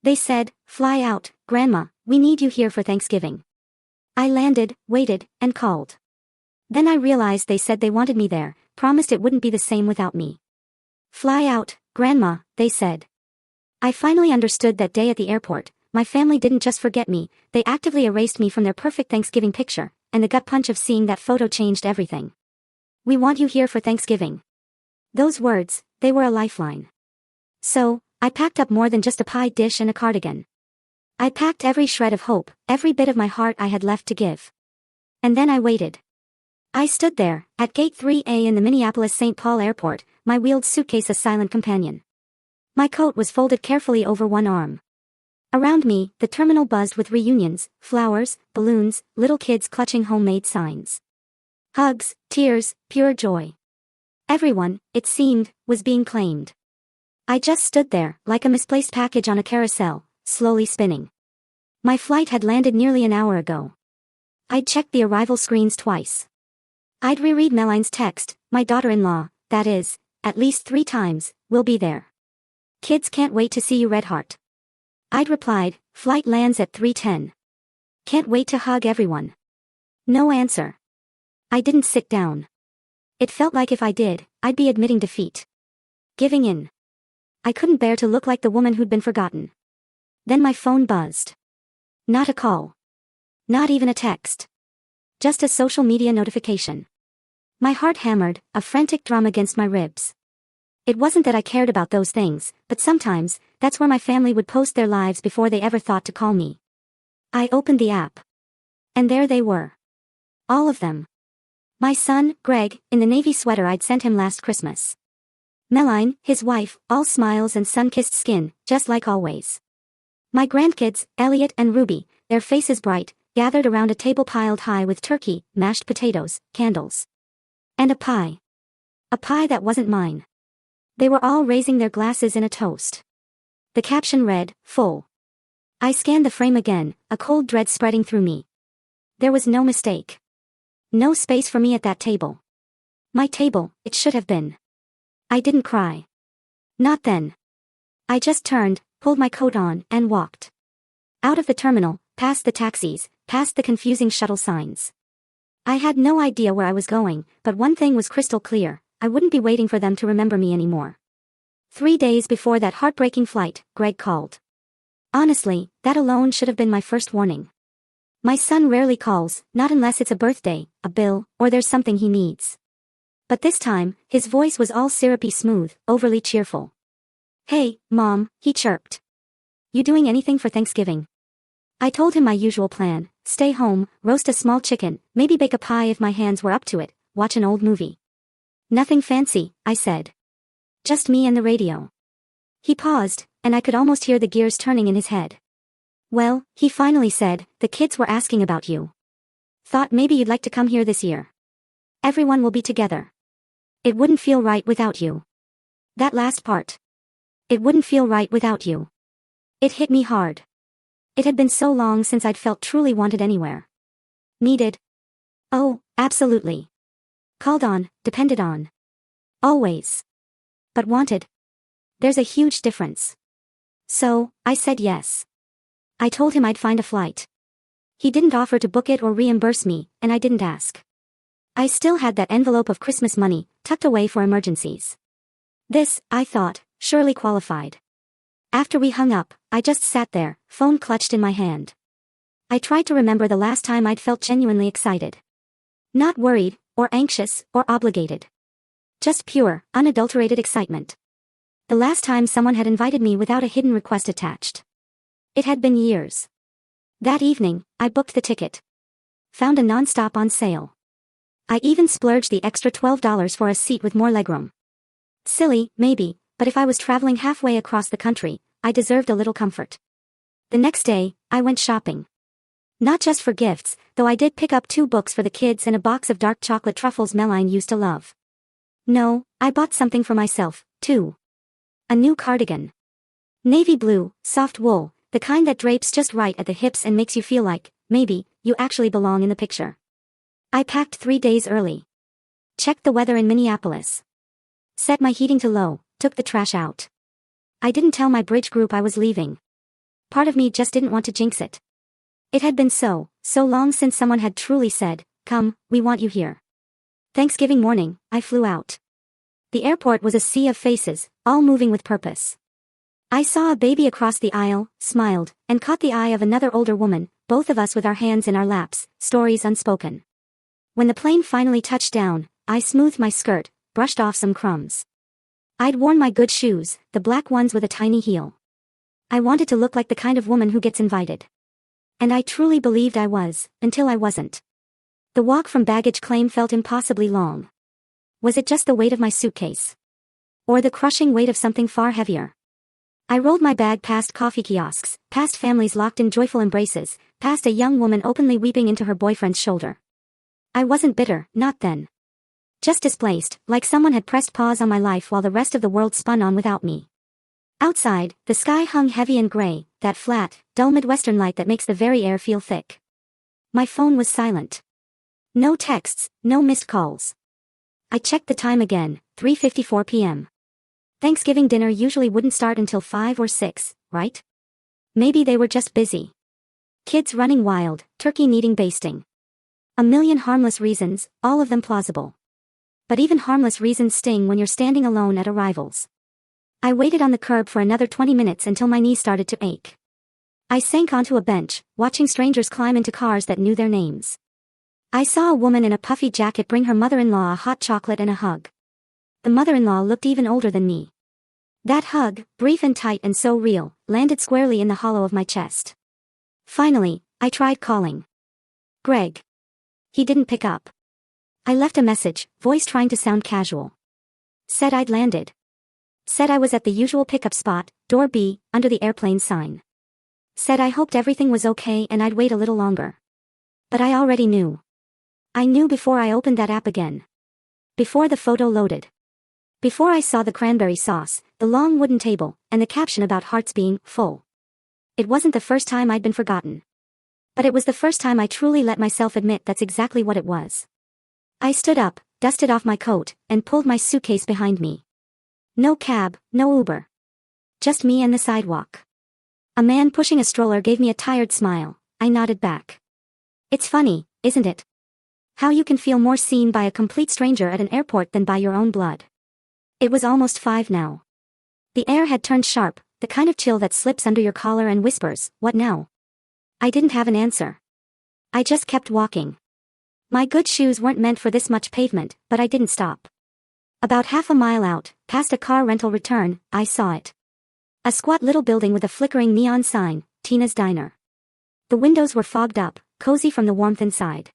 They said, "Fly out, Grandma, we need you here for Thanksgiving." I landed, waited, and called. Then I realized they said they wanted me there, promised it wouldn't be the same without me. "Fly out, Grandma," they said. I finally understood that day at the airport. My family didn't just forget me, they actively erased me from their perfect Thanksgiving picture, and the gut punch of seeing that photo changed everything. "We want you here for Thanksgiving." Those words, they were a lifeline. So, I packed up more than just a pie dish and a cardigan. I packed every shred of hope, every bit of my heart I had left to give. And then I waited. I stood there, at Gate 3A in the Minneapolis-St. Paul airport, my wheeled suitcase a silent companion. My coat was folded carefully over one arm. Around me, the terminal buzzed with reunions, flowers, balloons, little kids clutching homemade signs. Hugs, tears, pure joy. Everyone, it seemed, was being claimed. I just stood there, like a misplaced package on a carousel, slowly spinning. My flight had landed nearly an hour ago. I'd checked the arrival screens twice. I'd reread Meline's text, "My daughter-in-law, that is, at least 3 times, will be there. Kids can't wait to see you, Redheart." I'd replied, "Flight lands at 3:10. Can't wait to hug everyone." No answer. I didn't sit down. It felt like if I did, I'd be admitting defeat. Giving in. I couldn't bear to look like the woman who'd been forgotten. Then my phone buzzed. Not a call. Not even a text. Just a social media notification. My heart hammered, a frantic drum against my ribs. It wasn't that I cared about those things, but sometimes, that's where my family would post their lives before they ever thought to call me. I opened the app. And there they were. All of them. My son, Greg, in the navy sweater I'd sent him last Christmas. Meline, his wife, all smiles and sun-kissed skin, just like always. My grandkids, Elliot and Ruby, their faces bright, gathered around a table piled high with turkey, mashed potatoes, candles. And a pie. A pie that wasn't mine. They were all raising their glasses in a toast. The caption read, "Full." I scanned the frame again, a cold dread spreading through me. There was no mistake. No space for me at that table. My table, it should have been. I didn't cry. Not then. I just turned, pulled my coat on, and walked. Out of the terminal, past the taxis, past the confusing shuttle signs. I had no idea where I was going, but one thing was crystal clear, I wouldn't be waiting for them to remember me anymore. 3 days before that heartbreaking flight, Greg called. Honestly, that alone should have been my first warning. My son rarely calls, not unless it's a birthday, a bill, or there's something he needs. But this time, his voice was all syrupy smooth, overly cheerful. "Hey, Mom," he chirped. "You doing anything for Thanksgiving?" I told him my usual plan, stay home, roast a small chicken, maybe bake a pie if my hands were up to it, watch an old movie. "Nothing fancy," I said. "Just me and the radio." He paused, and I could almost hear the gears turning in his head. "Well," he finally said, "the kids were asking about you. Thought maybe you'd like to come here this year. Everyone will be together. It wouldn't feel right without you." That last part. It wouldn't feel right without you. It hit me hard. It had been so long since I'd felt truly wanted anywhere. Needed. Oh, absolutely. Called on, depended on. Always. But wanted. There's a huge difference. So, I said yes. I told him I'd find a flight. He didn't offer to book it or reimburse me, and I didn't ask. I still had that envelope of Christmas money, tucked away for emergencies. This, I thought, surely qualified. After we hung up, I just sat there, phone clutched in my hand. I tried to remember the last time I'd felt genuinely excited. Not worried, or anxious, or obligated. Just pure, unadulterated excitement. The last time someone had invited me without a hidden request attached. It had been years. That evening, I booked the ticket. Found a non-stop on sale. I even splurged the extra $12 for a seat with more legroom. Silly, maybe, but if I was traveling halfway across the country, I deserved a little comfort. The next day, I went shopping. Not just for gifts, though I did pick up 2 books for the kids and a box of dark chocolate truffles Meline used to love. No, I bought something for myself, too. A new cardigan. Navy blue, soft wool, the kind that drapes just right at the hips and makes you feel like, maybe, you actually belong in the picture. I packed 3 days early. Checked the weather in Minneapolis. Set my heating to low, took the trash out. I didn't tell my bridge group I was leaving. part of me just didn't want to jinx it. It had been so long since someone had truly said, "Come, we want you here." Thanksgiving morning, I flew out. The airport was a sea of faces, all moving with purpose. I saw a baby across the aisle, smiled, and caught the eye of another older woman, both of us with our hands in our laps, stories unspoken. When the plane finally touched down, I smoothed my skirt, brushed off some crumbs. I'd worn my good shoes, the black ones with a tiny heel. I wanted to look like the kind of woman who gets invited. And I truly believed I was, until I wasn't. The walk from baggage claim felt impossibly long. Was it just the weight of my suitcase? Or the crushing weight of something far heavier? I rolled my bag past coffee kiosks, past families locked in joyful embraces, past a young woman openly weeping into her boyfriend's shoulder. I wasn't bitter, not then. Just displaced, like someone had pressed pause on my life while the rest of the world spun on without me. Outside, the sky hung heavy and gray, that flat, dull Midwestern light that makes the very air feel thick. My phone was silent. No texts, no missed calls. I checked the time again, 3:54 p.m. Thanksgiving dinner usually wouldn't start until 5 or 6, right? Maybe they were just busy. Kids running wild, turkey needing basting. A million harmless reasons, all of them plausible. But even harmless reasons sting when you're standing alone at arrivals. I waited on the curb for another 20 minutes until my knees started to ache. I sank onto a bench, watching strangers climb into cars that knew their names. I saw a woman in a puffy jacket bring her mother-in-law a hot chocolate and a hug. The mother-in-law looked even older than me. That hug, brief and tight and so real, landed squarely in the hollow of my chest. Finally, I tried calling. Greg. He didn't pick up. I left a message, voice trying to sound casual. Said I'd landed. Said I was at the usual pickup spot, door B, under the airplane sign. Said I hoped everything was okay and I'd wait a little longer. But I already knew. I knew before I opened that app again. Before the photo loaded. Before I saw the cranberry sauce, the long wooden table, and the caption about hearts being full. It wasn't the first time I'd been forgotten. But it was the first time I truly let myself admit that's exactly what it was. I stood up, dusted off my coat, and pulled my suitcase behind me. No cab, no Uber. Just me and the sidewalk. A man pushing a stroller gave me a tired smile. I nodded back. It's funny, isn't it? How you can feel more seen by a complete stranger at an airport than by your own blood. It was almost 5 now. The air had turned sharp, the kind of chill that slips under your collar and whispers, "What now?" I didn't have an answer. I just kept walking. My good shoes weren't meant for this much pavement, but I didn't stop. About half a mile out, past a car rental return, I saw it. A squat little building with a flickering neon sign, Tina's Diner. The windows were fogged up, cozy from the warmth inside.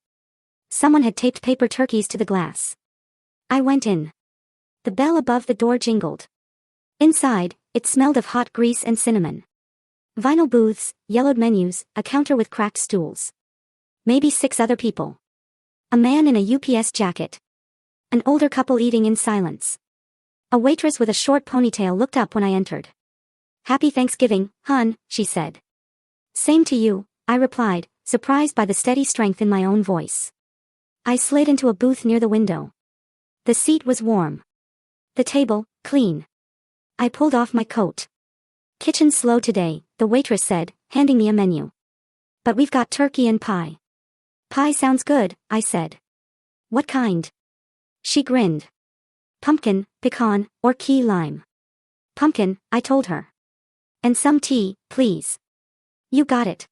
Someone had taped paper turkeys to the glass. I went in. The bell above the door jingled. Inside, it smelled of hot grease and cinnamon. Vinyl booths, yellowed menus, a counter with cracked stools. Maybe 6 other people. A man in a UPS jacket. An older couple eating in silence. A waitress with a short ponytail looked up when I entered. "Happy Thanksgiving, hun," she said. "Same to you," I replied, surprised by the steady strength in my own voice. I slid into a booth near the window. The seat was warm. The table, clean. I pulled off my coat. "Kitchen slow today," the waitress said, handing me a menu. "But we've got turkey and pie." "Pie sounds good," I said. "What kind?" She grinned. "Pumpkin, pecan, or key lime." "Pumpkin," I told her. "And some tea, please." "You got it."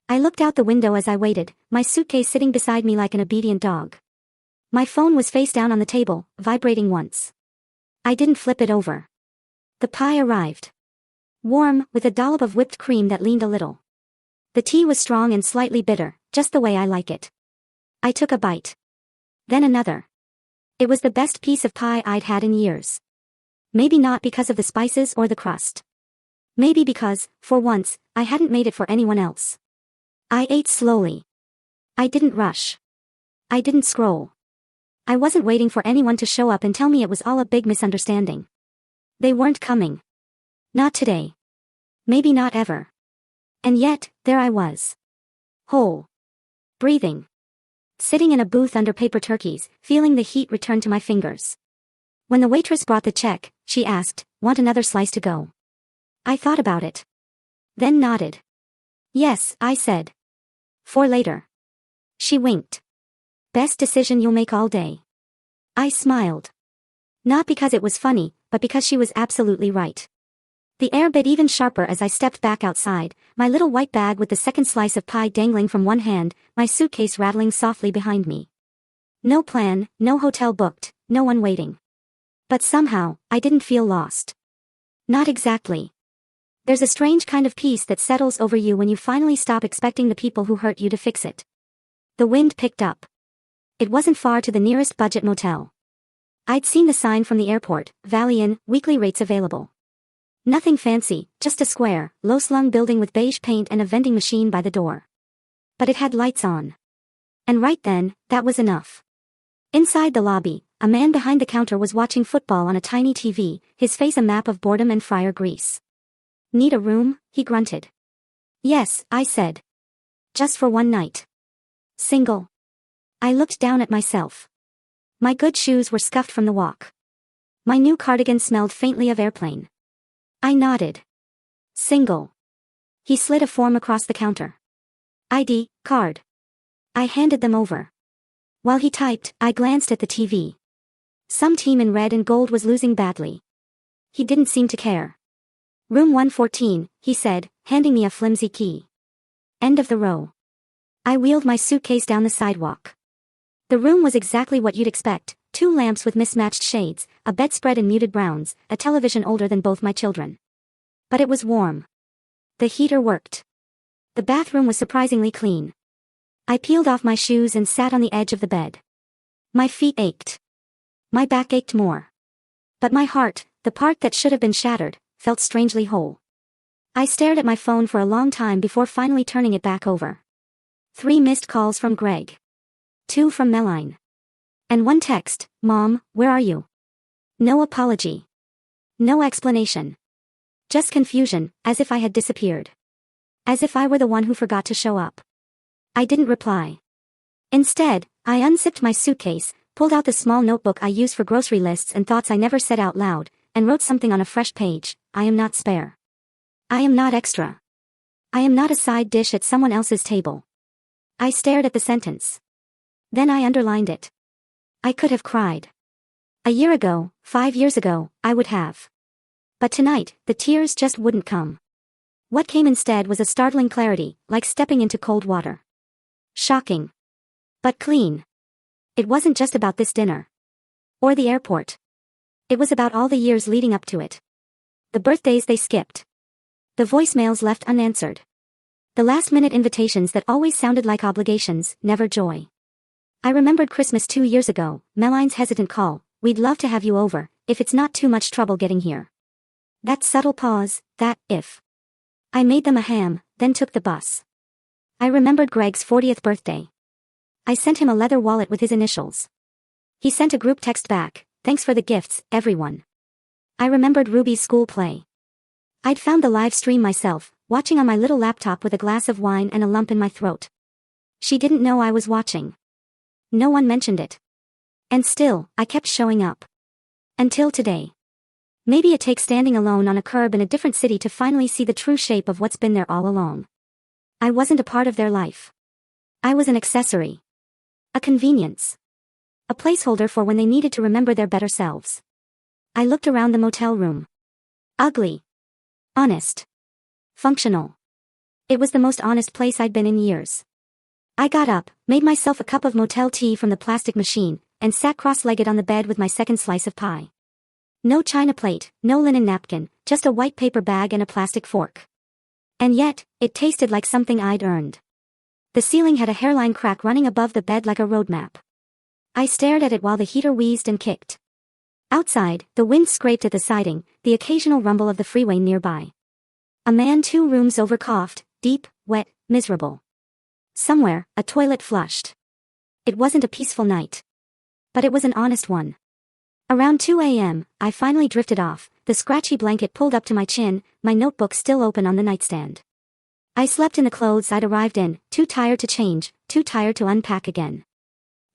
I looked out the window as I waited, my suitcase sitting beside me like an obedient dog. My phone was face down on the table, vibrating once. I didn't flip it over. The pie arrived. Warm, with a dollop of whipped cream that leaned a little. The tea was strong and slightly bitter, just the way I like it. I took a bite. Then another. It was the best piece of pie I'd had in years. Maybe not because of the spices or the crust. Maybe because, for once, I hadn't made it for anyone else. I ate slowly. I didn't rush. I didn't scroll. I wasn't waiting for anyone to show up and tell me it was all a big misunderstanding. They weren't coming. Not today. Maybe not ever. And yet, there I was. Whole. Breathing. Sitting in a booth under paper turkeys, feeling the heat return to my fingers. When the waitress brought the check, she asked, "Want another slice to go?" I thought about it. then nodded. Yes, I said. For later. She winked. Best decision you'll make all day. I smiled. Not because it was funny, but because she was absolutely right. The air bit even sharper as I stepped back outside, my little white bag with the second slice of pie dangling from one hand, my suitcase rattling softly behind me. No plan, no hotel booked, no one waiting. But somehow, I didn't feel lost. Not exactly. There's a strange kind of peace that settles over you when you finally stop expecting the people who hurt you to fix it. The wind picked up. It wasn't far to the nearest budget motel. I'd seen the sign from the airport, Valley Inn, weekly rates available. Nothing fancy, just a square, low-slung building with beige paint and a vending machine by the door. But it had lights on. And right then, that was enough. Inside the lobby, a man behind the counter was watching football on a tiny TV, his face a map of boredom and fryer grease. Need a room? He grunted. Yes, I said. Just for one night. Single. I looked down at myself. My good shoes were scuffed from the walk. My new cardigan smelled faintly of airplane. I nodded. Single. He slid a form across the counter. ID card. I handed them over. While he typed, I glanced at the TV. Some team in red and gold was losing badly. He didn't seem to care. Room 114, he said, handing me a flimsy key. End of the row. I wheeled my suitcase down the sidewalk. The room was exactly what you'd expect, 2 lamps with mismatched shades, a bedspread in muted browns, a television older than both my children. But it was warm. The heater worked. The bathroom was surprisingly clean. I peeled off my shoes and sat on the edge of the bed. My feet ached. My back ached more. But my heart, the part that should have been shattered, felt strangely whole. I stared at my phone for a long time before finally turning it back over. 3 missed calls from Greg. 2 from Meline. And 1 text, Mom, where are you? No apology. No explanation. Just confusion, as if I had disappeared. As if I were the one who forgot to show up. I didn't reply. Instead, I unzipped my suitcase, pulled out the small notebook I use for grocery lists and thoughts I never said out loud, and wrote something on a fresh page. I am not spare. I am not extra. I am not a side dish at someone else's table. I stared at the sentence. Then I underlined it. I could have cried. A year ago, 5 years ago, I would have. But tonight, the tears just wouldn't come. What came instead was a startling clarity, like stepping into cold water. Shocking. But clean. It wasn't just about this dinner. Or the airport. It was about all the years leading up to it. The birthdays they skipped. The voicemails left unanswered. The last-minute invitations that always sounded like obligations, never joy. I remembered Christmas 2 years ago, Meline's hesitant call, we'd love to have you over, if it's not too much trouble getting here. That subtle pause, that if. I made them a ham, then took the bus. I remembered Greg's 40th birthday. I sent him a leather wallet with his initials. He sent a group text back, thanks for the gifts, everyone. I remembered Ruby's school play. I'd found the live stream myself, watching on my little laptop with a glass of wine and a lump in my throat. She didn't know I was watching. No one mentioned it. And still, I kept showing up. Until today. Maybe it takes standing alone on a curb in a different city to finally see the true shape of what's been there all along. I wasn't a part of their life. I was an accessory. A convenience. A placeholder for when they needed to remember their better selves. I looked around the motel room. Ugly. Honest. Functional. It was the most honest place I'd been in years. I got up, made myself a cup of motel tea from the plastic machine, and sat cross-legged on the bed with my second slice of pie. No china plate, no linen napkin, just a white paper bag and a plastic fork. And yet, it tasted like something I'd earned. The ceiling had a hairline crack running above the bed like a road map. I stared at it while the heater wheezed and kicked. Outside, the wind scraped at the siding, the occasional rumble of the freeway nearby. A man 2 rooms over coughed, deep, wet, miserable. Somewhere, a toilet flushed. It wasn't a peaceful night. But it was an honest one. Around 2 a.m., I finally drifted off, the scratchy blanket pulled up to my chin, my notebook still open on the nightstand. I slept in the clothes I'd arrived in, too tired to change, too tired to unpack again.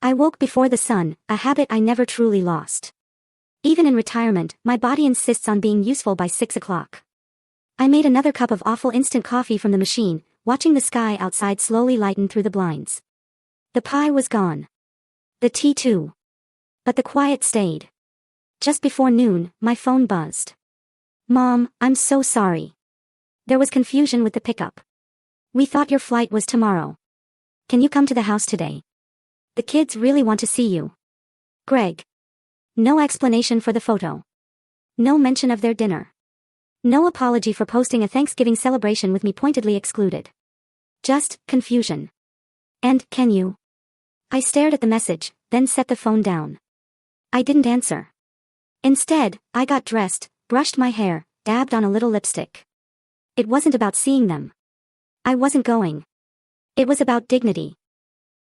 I woke before the sun, a habit I never truly lost. Even in retirement, my body insists on being useful by 6 o'clock. I made another cup of awful instant coffee from the machine, watching the sky outside slowly lighten through the blinds. The pie was gone. The tea too. But the quiet stayed. Just before noon, my phone buzzed. Mom, I'm so sorry. There was confusion with the pickup. We thought your flight was tomorrow. Can you come to the house today? The kids really want to see you. Greg. No explanation for the photo. No mention of their dinner. No apology for posting a Thanksgiving celebration with me pointedly excluded. Just confusion. And, can you? I stared at the message, then set the phone down. I didn't answer. Instead, I got dressed, brushed my hair, dabbed on a little lipstick. It wasn't about seeing them. I wasn't going. It was about dignity.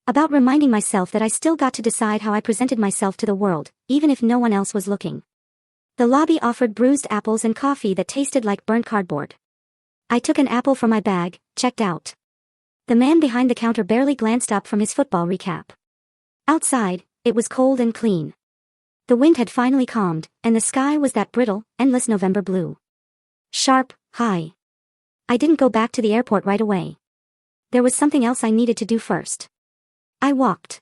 About reminding myself that I still got to decide how I presented myself to the world, even if no one else was looking. The lobby offered bruised apples and coffee that tasted like burnt cardboard. I took an apple from my bag, checked out. The man behind the counter barely glanced up from his football recap. Outside, it was cold and clean. The wind had finally calmed, and the sky was that brittle, endless November blue. Sharp, high. I didn't go back to the airport right away. There was something else I needed to do first. I walked.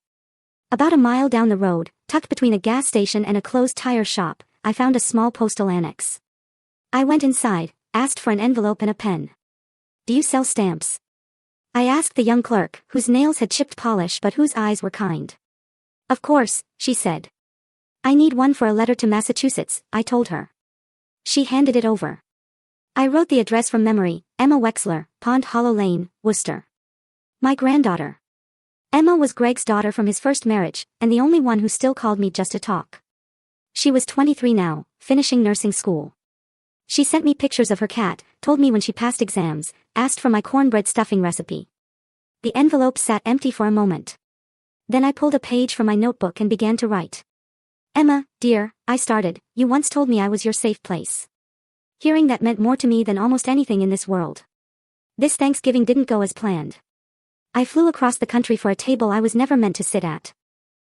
About a mile down the road, tucked between a gas station and a closed tire shop, I found a small postal annex. I went inside, asked for an envelope and a pen. Do you sell stamps? I asked the young clerk, whose nails had chipped polish but whose eyes were kind. Of course, she said. I need one for a letter to Massachusetts, I told her. She handed it over. I wrote the address from memory, Emma Wexler, Pond Hollow Lane, Worcester. My granddaughter. Emma was Greg's daughter from his first marriage, and the only one who still called me just to talk. She was 23 now, finishing nursing school. She sent me pictures of her cat, told me when she passed exams, asked for my cornbread stuffing recipe. The envelope sat empty for a moment. Then I pulled a page from my notebook and began to write. Emma, dear, I started, you once told me I was your safe place. Hearing that meant more to me than almost anything in this world. This Thanksgiving didn't go as planned. I flew across the country for a table I was never meant to sit at.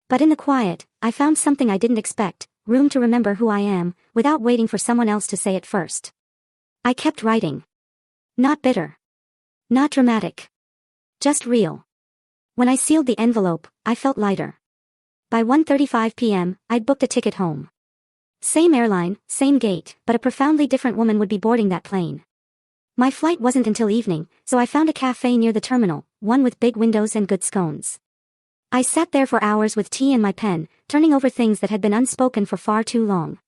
But in the quiet, I found something I didn't expect, room to remember who I am, without waiting for someone else to say it first. I kept writing. Not bitter. Not dramatic. Just real. When I sealed the envelope, I felt lighter. By 1:35 p.m., I'd booked a ticket home. Same airline, same gate, but a profoundly different woman would be boarding that plane. My flight wasn't until evening, so I found a cafe near the terminal, one with big windows and good scones. I sat there for hours with tea and my pen, turning over things that had been unspoken for far too long.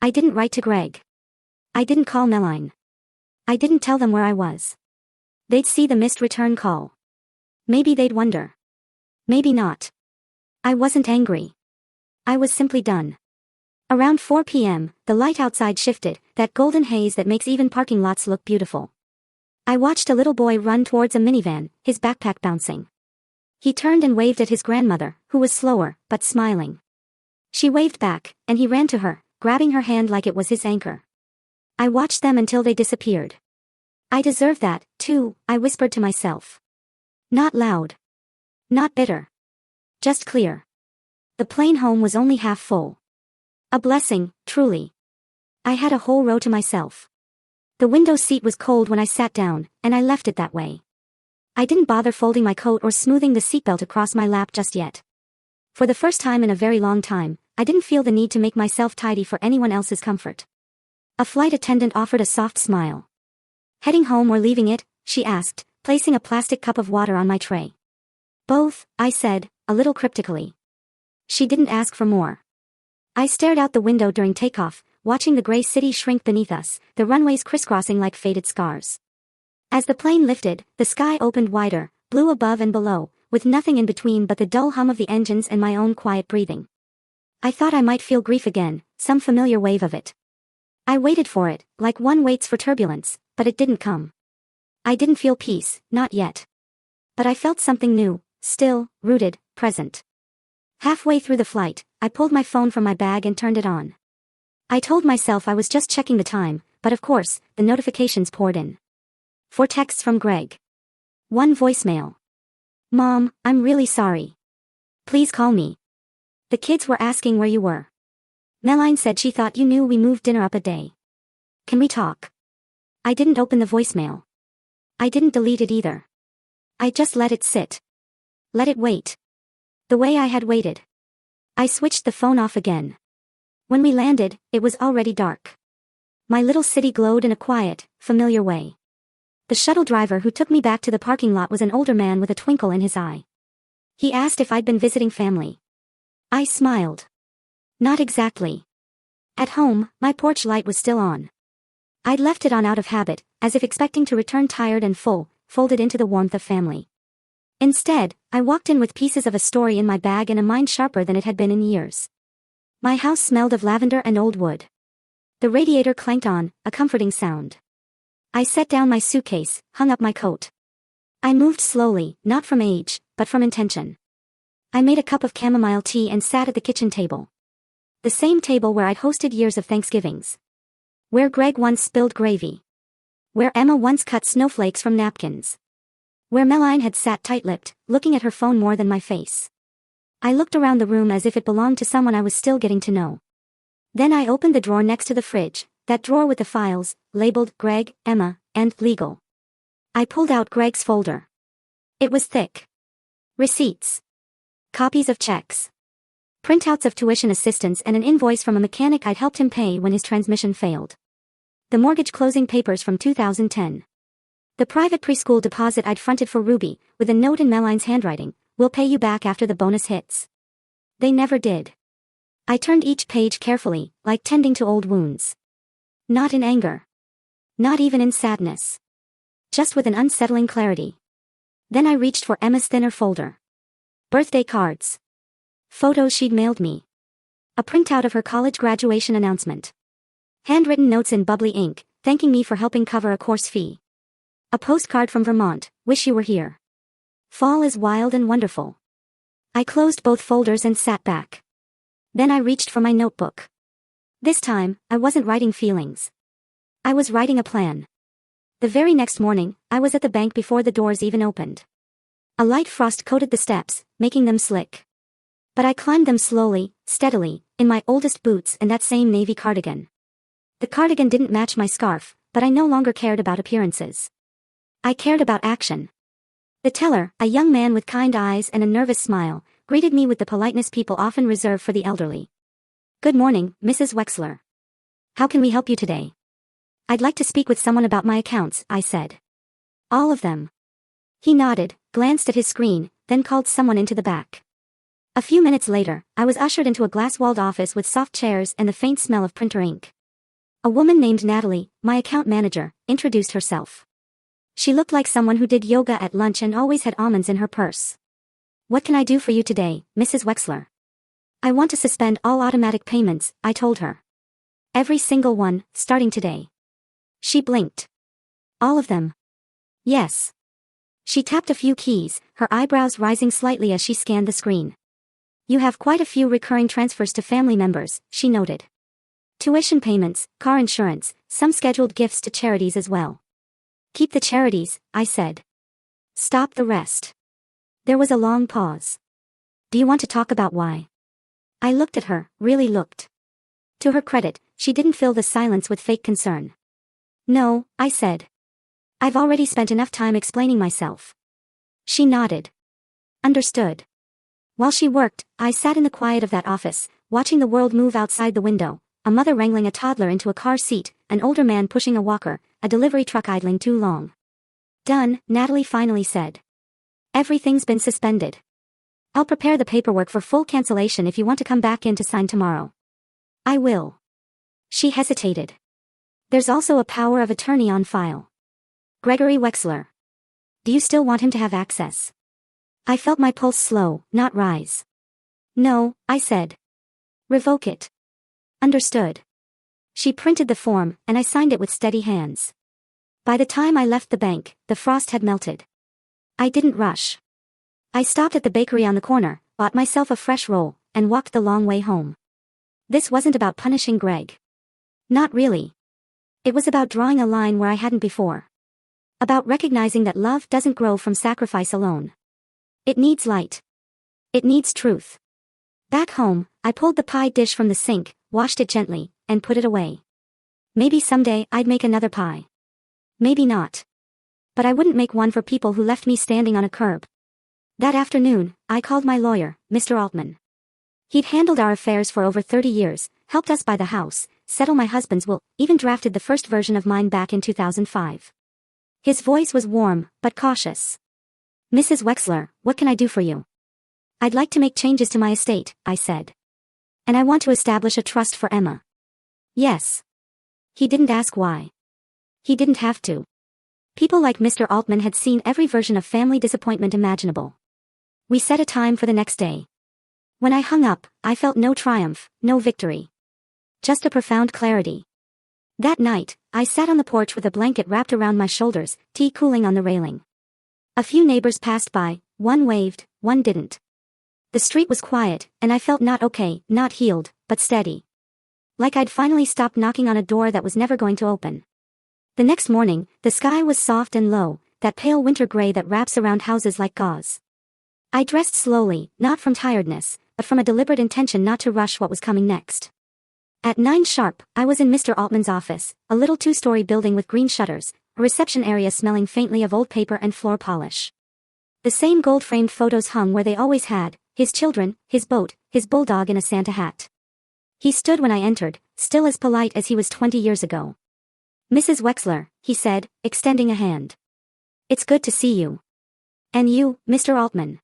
I didn't write to Greg. I didn't call Meline. I didn't tell them where I was. They'd see the missed return call. Maybe they'd wonder. Maybe not. I wasn't angry. I was simply done. Around 4 p.m., the light outside shifted, that golden haze that makes even parking lots look beautiful. I watched a little boy run towards a minivan, his backpack bouncing. He turned and waved at his grandmother, who was slower, but smiling. She waved back, and he ran to her, grabbing her hand like it was his anchor. I watched them until they disappeared. I deserve that, too, I whispered to myself. Not loud. Not bitter. Just clear. The plane home was only half full. A blessing, truly. I had a whole row to myself. The window seat was cold when I sat down, and I left it that way. I didn't bother folding my coat or smoothing the seatbelt across my lap just yet. For the first time in a very long time, I didn't feel the need to make myself tidy for anyone else's comfort. A flight attendant offered a soft smile. Heading home or leaving it? She asked, placing a plastic cup of water on my tray. Both, I said, a little cryptically. She didn't ask for more. I stared out the window during takeoff, watching the gray city shrink beneath us, the runways crisscrossing like faded scars. As the plane lifted, the sky opened wider, blue above and below, with nothing in between but the dull hum of the engines and my own quiet breathing. I thought I might feel grief again, some familiar wave of it. I waited for it, like one waits for turbulence, but it didn't come. I didn't feel peace, not yet. But I felt something new, still, rooted, present. Halfway through the flight, I pulled my phone from my bag and turned it on. I told myself I was just checking the time, but of course, the notifications poured in. 4 texts from Greg. 1 voicemail. Mom, I'm really sorry. Please call me. The kids were asking where you were. Meline said she thought you knew we moved dinner up a day. Can we talk? I didn't open the voicemail. I didn't delete it either. I just let it sit. Let it wait. The way I had waited. I switched the phone off again. When we landed, it was already dark. My little city glowed in a quiet, familiar way. The shuttle driver who took me back to the parking lot was an older man with a twinkle in his eye. He asked if I'd been visiting family. I smiled. Not exactly. At home, my porch light was still on. I'd left it on out of habit, as if expecting to return tired and full, folded into the warmth of family. Instead, I walked in with pieces of a story in my bag and a mind sharper than it had been in years. My house smelled of lavender and old wood. The radiator clanked on, a comforting sound. I set down my suitcase, hung up my coat. I moved slowly, not from age, but from intention. I made a cup of chamomile tea and sat at the kitchen table. The same table where I'd hosted years of Thanksgivings. Where Greg once spilled gravy. Where Emma once cut snowflakes from napkins. Where Meline had sat tight-lipped, looking at her phone more than my face. I looked around the room as if it belonged to someone I was still getting to know. Then I opened the drawer next to the fridge, that drawer with the files, labeled Greg, Emma, and Legal. I pulled out Greg's folder. It was thick. Receipts. Copies of checks. Printouts of tuition assistance and an invoice from a mechanic I'd helped him pay when his transmission failed. The mortgage closing papers from 2010. The private preschool deposit I'd fronted for Ruby, with a note in Meline's handwriting, "We'll pay you back after the bonus hits." They never did. I turned each page carefully, like tending to old wounds. Not in anger. Not even in sadness. Just with an unsettling clarity. Then I reached for Emma's thinner folder. Birthday cards. Photos she'd mailed me. A printout of her college graduation announcement. Handwritten notes in bubbly ink, thanking me for helping cover a course fee. A postcard from Vermont, "Wish you were here. Fall is wild and wonderful." I closed both folders and sat back. Then I reached for my notebook. This time, I wasn't writing feelings. I was writing a plan. The very next morning, I was at the bank before the doors even opened. A light frost coated the steps, making them slick. But I climbed them slowly, steadily, in my oldest boots and that same navy cardigan. The cardigan didn't match my scarf, but I no longer cared about appearances. I cared about action. The teller, a young man with kind eyes and a nervous smile, greeted me with the politeness people often reserve for the elderly. "Good morning, Mrs. Wexler. How can we help you today?" "I'd like to speak with someone about my accounts," I said. "All of them." He nodded, glanced at his screen, then called someone into the back. A few minutes later, I was ushered into a glass-walled office with soft chairs and the faint smell of printer ink. A woman named Natalie, my account manager, introduced herself. She looked like someone who did yoga at lunch and always had almonds in her purse. "What can I do for you today, Mrs. Wexler?" "I want to suspend all automatic payments," I told her. "Every single one, starting today." She blinked. "All of them?" "Yes." She tapped a few keys, her eyebrows rising slightly as she scanned the screen. "You have quite a few recurring transfers to family members," she noted. "Tuition payments, car insurance, some scheduled gifts to charities as well." "Keep the charities," I said. "Stop the rest." There was a long pause. "Do you want to talk about why?" I looked at her, really looked. To her credit, she didn't fill the silence with fake concern. "No," I said. "I've already spent enough time explaining myself." She nodded. "Understood." While she worked, I sat in the quiet of that office, watching the world move outside the window, a mother wrangling a toddler into a car seat, an older man pushing a walker, a delivery truck idling too long. "Done," Natalie finally said. "Everything's been suspended. I'll prepare the paperwork for full cancellation if you want to come back in to sign tomorrow." "I will." She hesitated. "There's also a power of attorney on file. Gregory Wexler. Do you still want him to have access?" I felt my pulse slow, not rise. "No," I said. "Revoke it." "Understood." She printed the form, and I signed it with steady hands. By the time I left the bank, the frost had melted. I didn't rush. I stopped at the bakery on the corner, bought myself a fresh roll, and walked the long way home. This wasn't about punishing Greg. Not really. It was about drawing a line where I hadn't before. About recognizing that love doesn't grow from sacrifice alone. It needs light. It needs truth. Back home, I pulled the pie dish from the sink, washed it gently, and put it away. Maybe someday I'd make another pie. Maybe not. But I wouldn't make one for people who left me standing on a curb. That afternoon, I called my lawyer, Mr. Altman. He'd handled our affairs for over 30 years, helped us buy the house, settle my husband's will, even drafted the first version of mine back in 2005. His voice was warm, but cautious. Mrs. Wexler, what can I do for you? I'd like to make changes to my estate, I said. And I want to establish a trust for Emma. Yes. He didn't ask why. He didn't have to. People like Mr. Altman had seen every version of family disappointment imaginable. We set a time for the next day. When I hung up, I felt no triumph, no victory. Just a profound clarity. That night, I sat on the porch with a blanket wrapped around my shoulders, tea cooling on the railing. A few neighbors passed by, one waved, one didn't. The street was quiet, and I felt not okay, not healed, but steady. Like I'd finally stopped knocking on a door that was never going to open. The next morning, the sky was soft and low, that pale winter gray that wraps around houses like gauze. I dressed slowly, not from tiredness, but from a deliberate intention not to rush what was coming next. At 9 sharp, I was in Mr. Altman's office, a little 2-story building with green shutters, a reception area smelling faintly of old paper and floor polish. The same gold-framed photos hung where they always had, his children, his boat, his bulldog in a Santa hat. He stood when I entered, still as polite as he was 20 years ago. Mrs. Wexler, he said, extending a hand. It's good to see you. And you, Mr. Altman.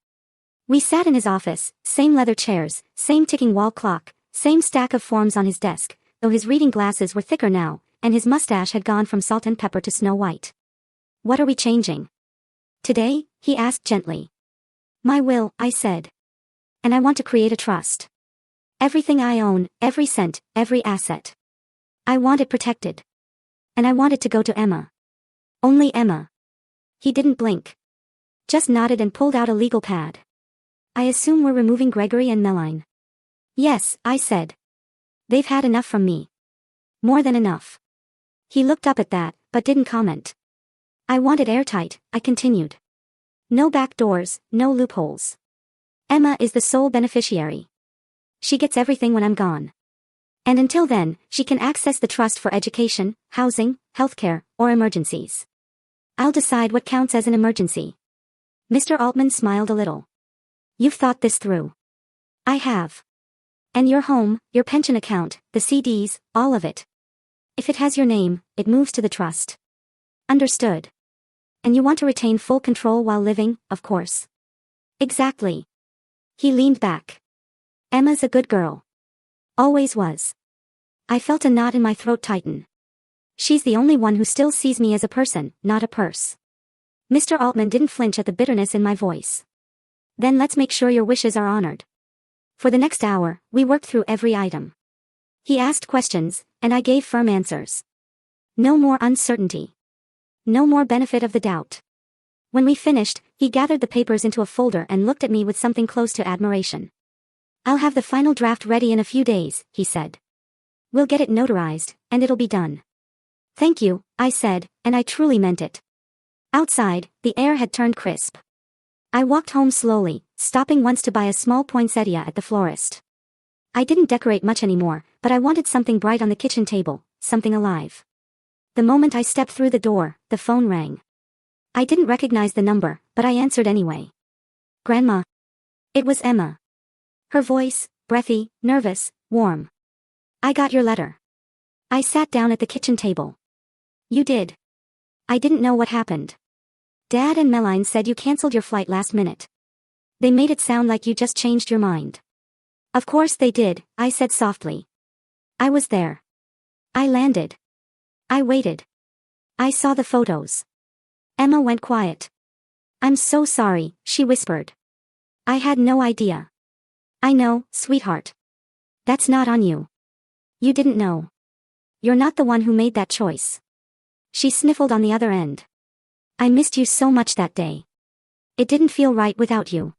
We sat in his office, same leather chairs, same ticking wall clock, same stack of forms on his desk, though his reading glasses were thicker now, and his mustache had gone from salt and pepper to snow white. What are we changing? Today, he asked gently. My will, I said. And I want to create a trust. Everything I own, every cent, every asset. I want it protected. And I want it to go to Emma. Only Emma. He didn't blink. Just nodded and pulled out a legal pad. I assume we're removing Gregory and Meline. Yes, I said. They've had enough from me. More than enough. He looked up at that, but didn't comment. I want it airtight, I continued. No back doors, no loopholes. Emma is the sole beneficiary. She gets everything when I'm gone. And until then, she can access the trust for education, housing, healthcare, or emergencies. I'll decide what counts as an emergency. Mr. Altman smiled a little. You've thought this through. I have. And your home, your pension account, the CDs, all of it. If it has your name, it moves to the trust. Understood. And you want to retain full control while living, of course. Exactly. He leaned back. Emma's a good girl. Always was. I felt a knot in my throat tighten. She's the only one who still sees me as a person, not a purse. Mr. Altman didn't flinch at the bitterness in my voice. Then let's make sure your wishes are honored. For the next hour, we worked through every item. He asked questions, and I gave firm answers. No more uncertainty. No more benefit of the doubt. When we finished, he gathered the papers into a folder and looked at me with something close to admiration. I'll have the final draft ready in a few days, he said. We'll get it notarized, and it'll be done. Thank you, I said, and I truly meant it. Outside, the air had turned crisp. I walked home slowly, stopping once to buy a small poinsettia at the florist. I didn't decorate much anymore, but I wanted something bright on the kitchen table, something alive. The moment I stepped through the door, the phone rang. I didn't recognize the number, but I answered anyway. Grandma. It was Emma. Her voice, breathy, nervous, warm. I got your letter. I sat down at the kitchen table. You did. I didn't know what happened. Dad and Meline said you canceled your flight last minute. They made it sound like you just changed your mind. Of course they did, I said softly. I was there. I landed. I waited. I saw the photos. Emma went quiet. I'm so sorry, she whispered. I had no idea. I know, sweetheart. That's not on you. You didn't know. You're not the one who made that choice. She sniffled on the other end. I missed you so much that day. It didn't feel right without you.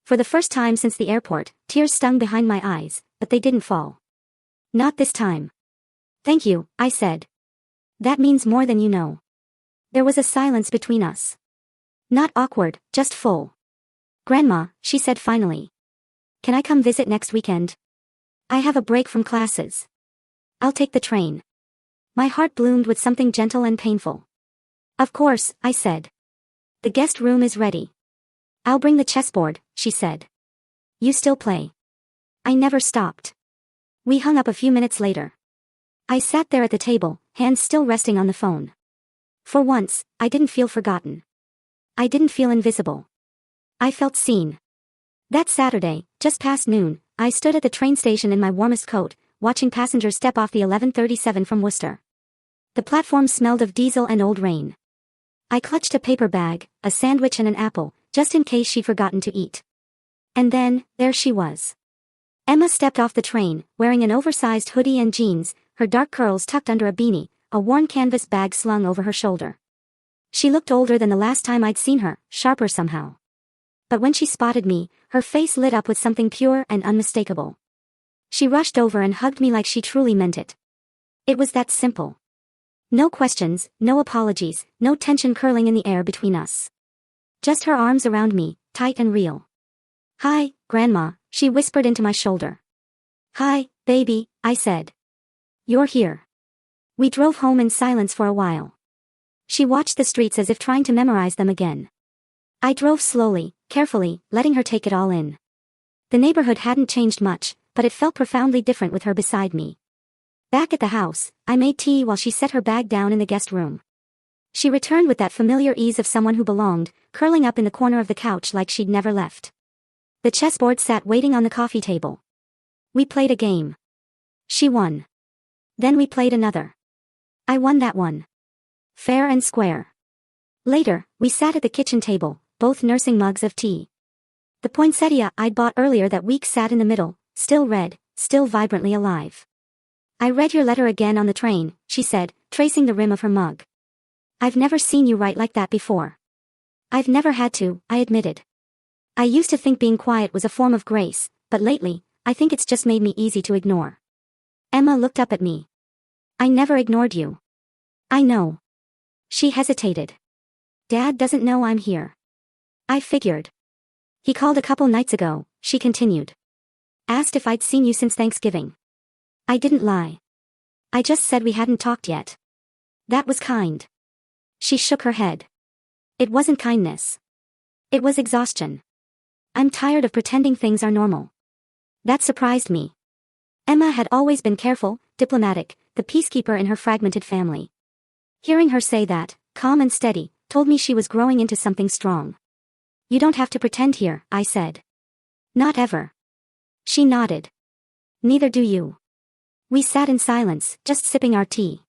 For the first time since the airport, tears stung behind my eyes, but they didn't fall. Not this time. Thank you, I said. That means more than you know. There was a silence between us. Not awkward, just full. Grandma, she said finally. Can I come visit next weekend? I have a break from classes. I'll take the train. My heart bloomed with something gentle and painful. Of course, I said. The guest room is ready. I'll bring the chessboard, she said. You still play? I never stopped. We hung up a few minutes later. I sat there at the table, hands still resting on the phone. For once, I didn't feel forgotten. I didn't feel invisible. I felt seen. That Saturday, just past noon, I stood at the train station in my warmest coat, watching passengers step off the 11:37 from Worcester. The platform smelled of diesel and old rain. I clutched a paper bag, a sandwich and an apple, just in case she'd forgotten to eat. And then, there she was. Emma stepped off the train, wearing an oversized hoodie and jeans, her dark curls tucked under a beanie, a worn canvas bag slung over her shoulder. She looked older than the last time I'd seen her, sharper somehow. But when she spotted me, her face lit up with something pure and unmistakable. She rushed over and hugged me like she truly meant it. It was that simple. No questions, no apologies, no tension curling in the air between us. Just her arms around me, tight and real. Hi, Grandma, she whispered into my shoulder. Hi, baby, I said. You're here. We drove home in silence for a while. She watched the streets as if trying to memorize them again. I drove slowly, carefully, letting her take it all in. The neighborhood hadn't changed much, but it felt profoundly different with her beside me. Back at the house, I made tea while she set her bag down in the guest room. She returned with that familiar ease of someone who belonged, curling up in the corner of the couch like she'd never left. The chessboard sat waiting on the coffee table. We played a game. She won. Then we played another. I won that one. Fair and square. Later, we sat at the kitchen table, both nursing mugs of tea. The poinsettia I'd bought earlier that week sat in the middle, still red, still vibrantly alive. I read your letter again on the train, she said, tracing the rim of her mug. I've never seen you write like that before. I've never had to, I admitted. I used to think being quiet was a form of grace, but lately, I think it's just made me easy to ignore. Emma looked up at me. I never ignored you. I know. She hesitated. Dad doesn't know I'm here. I figured. He called a couple nights ago, she continued. Asked if I'd seen you since Thanksgiving. I didn't lie. I just said we hadn't talked yet. That was kind. She shook her head. It wasn't kindness. It was exhaustion. I'm tired of pretending things are normal. That surprised me. Emma had always been careful, diplomatic, the peacekeeper in her fragmented family. Hearing her say that, calm and steady, told me she was growing into something strong. You don't have to pretend here, I said. Not ever. She nodded. Neither do you. We sat in silence, just sipping our tea.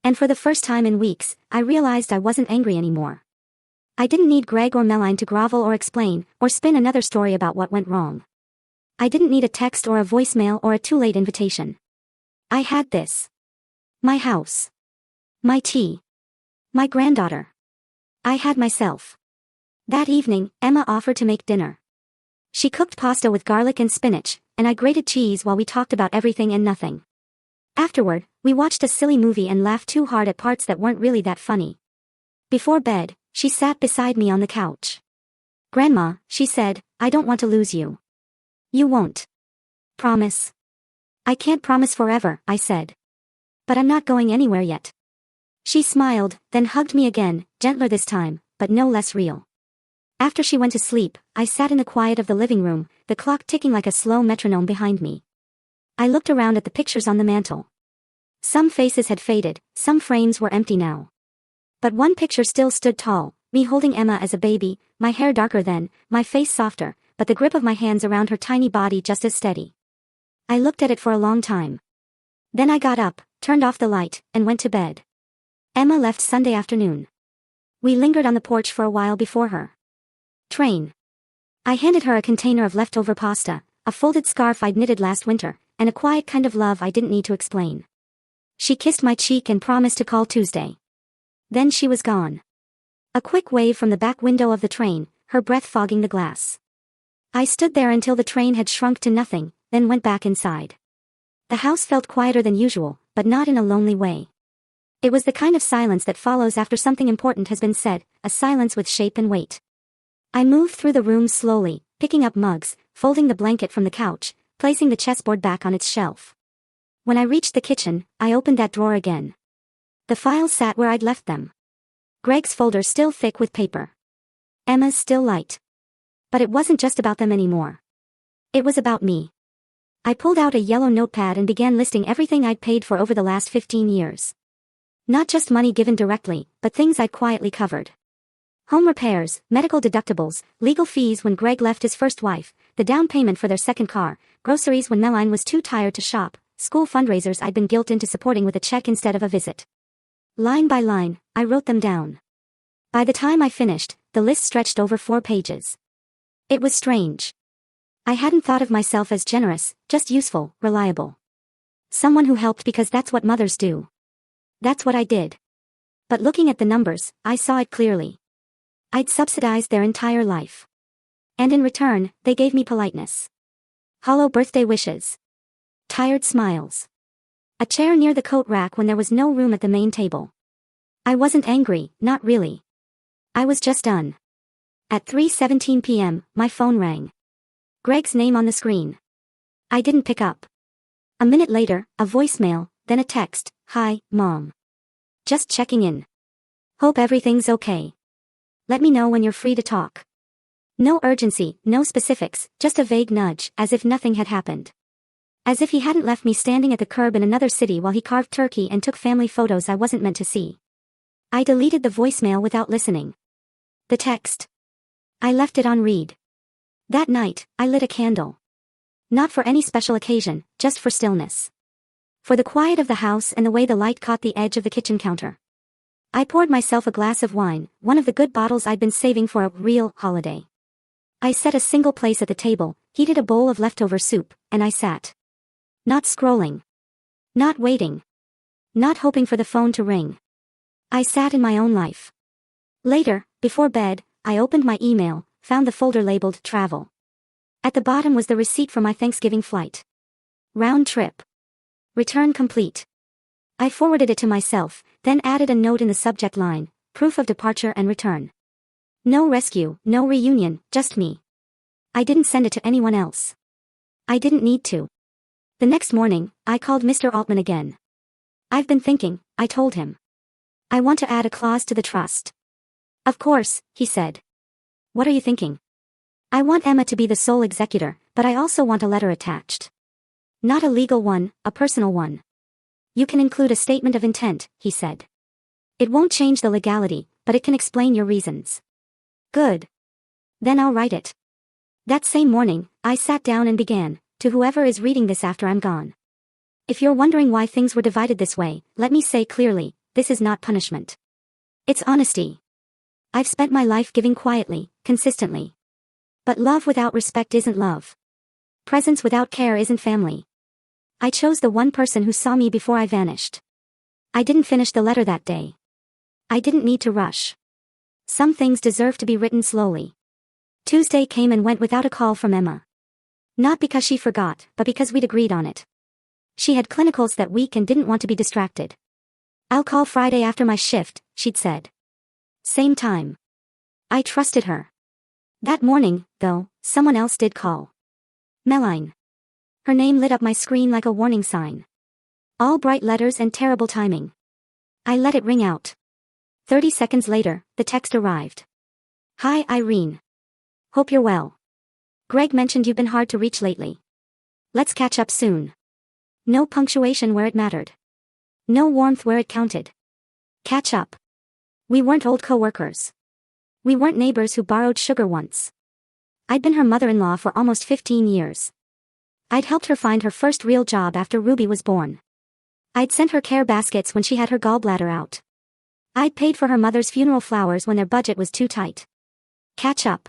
And for the first time in weeks, I realized I wasn't angry anymore. I didn't need Greg or Meline to grovel or explain, or spin another story about what went wrong. I didn't need a text or a voicemail or a too-late invitation. I had this. My house. My tea. My granddaughter. I had myself. That evening, Emma offered to make dinner. She cooked pasta with garlic and spinach, and I grated cheese while we talked about everything and nothing. Afterward, we watched a silly movie and laughed too hard at parts that weren't really that funny. Before bed, she sat beside me on the couch. Grandma, she said, I don't want to lose you. You won't. Promise. I can't promise forever, I said. But I'm not going anywhere yet. She smiled, then hugged me again, gentler this time, but no less real. After she went to sleep, I sat in the quiet of the living room, the clock ticking like a slow metronome behind me. I looked around at the pictures on the mantel. Some faces had faded, some frames were empty now. But one picture still stood tall, me holding Emma as a baby, my hair darker then, my face softer, but the grip of my hands around her tiny body just as steady. I looked at it for a long time. Then I got up, turned off the light, and went to bed. Emma left Sunday afternoon. We lingered on the porch for a while before her train. I handed her a container of leftover pasta, a folded scarf I'd knitted last winter, and a quiet kind of love I didn't need to explain. She kissed my cheek and promised to call Tuesday. Then she was gone. A quick wave from the back window of the train, her breath fogging the glass. I stood there until the train had shrunk to nothing, then went back inside. The house felt quieter than usual, but not in a lonely way. It was the kind of silence that follows after something important has been said, a silence with shape and weight. I moved through the room slowly, picking up mugs, folding the blanket from the couch, placing the chessboard back on its shelf. When I reached the kitchen, I opened that drawer again. The files sat where I'd left them. Greg's folder still thick with paper. Emma's still light. But it wasn't just about them anymore. It was about me. I pulled out a yellow notepad and began listing everything I'd paid for over the last 15 years. Not just money given directly, but things I'd quietly covered. Home repairs, medical deductibles, legal fees when Greg left his first wife, the down payment for their second car, groceries when Meline was too tired to shop, school fundraisers I'd been guilted into supporting with a check instead of a visit. Line by line, I wrote them down. By the time I finished, the list stretched over 4 pages. It was strange. I hadn't thought of myself as generous, just useful, reliable. Someone who helped because that's what mothers do. That's what I did. But looking at the numbers, I saw it clearly. I'd subsidized their entire life. And in return, they gave me politeness. Hollow birthday wishes. Tired smiles. A chair near the coat rack when there was no room at the main table. I wasn't angry, not really. I was just done. At 3:17 p.m., my phone rang. Greg's name on the screen. I didn't pick up. A minute later, a voicemail, then a text, "Hi, Mom. Just checking in. Hope everything's okay. Let me know when you're free to talk." No urgency, no specifics, just a vague nudge, as if nothing had happened. As if he hadn't left me standing at the curb in another city while he carved turkey and took family photos I wasn't meant to see. I deleted the voicemail without listening. The text. I left it on read. That night, I lit a candle. Not for any special occasion, just for stillness. For the quiet of the house and the way the light caught the edge of the kitchen counter. I poured myself a glass of wine, one of the good bottles I'd been saving for a real holiday. I set a single place at the table, heated a bowl of leftover soup, and I sat. Not scrolling. Not waiting. Not hoping for the phone to ring. I sat in my own life. Later, before bed, I opened my email, found the folder labeled Travel. At the bottom was the receipt for my Thanksgiving flight. Round trip. Return complete. I forwarded it to myself, then added a note in the subject line, proof of departure and return. No rescue, no reunion, just me. I didn't send it to anyone else. I didn't need to. The next morning, I called Mr. Altman again. "I've been thinking," I told him. "I want to add a clause to the trust." "Of course," he said. "What are you thinking?" "I want Emma to be the sole executor, but I also want a letter attached. Not a legal one, a personal one. You can include a statement of intent," he said. "It won't change the legality, but it can explain your reasons." "Good. Then I'll write it." That same morning, I sat down and began, to whoever is reading this after I'm gone. If you're wondering why things were divided this way, let me say clearly, this is not punishment. It's honesty. I've spent my life giving quietly, consistently. But love without respect isn't love. Presence without care isn't family. I chose the one person who saw me before I vanished. I didn't finish the letter that day. I didn't need to rush. Some things deserve to be written slowly. Tuesday came and went without a call from Emma. Not because she forgot, but because we'd agreed on it. She had clinicals that week and didn't want to be distracted. "I'll call Friday after my shift," she'd said. Same time. I trusted her. That morning, though, someone else did call. Meline. Her name lit up my screen like a warning sign. All bright letters and terrible timing. I let it ring out. 30 seconds later, the text arrived. "Hi Irene. Hope you're well. Greg mentioned you've been hard to reach lately. Let's catch up soon." No punctuation where it mattered. No warmth where it counted. Catch up. We weren't old co-workers. We weren't neighbors who borrowed sugar once. I'd been her mother-in-law for almost 15 years. I'd helped her find her first real job after Ruby was born. I'd sent her care baskets when she had her gallbladder out. I'd paid for her mother's funeral flowers when their budget was too tight. Catch up.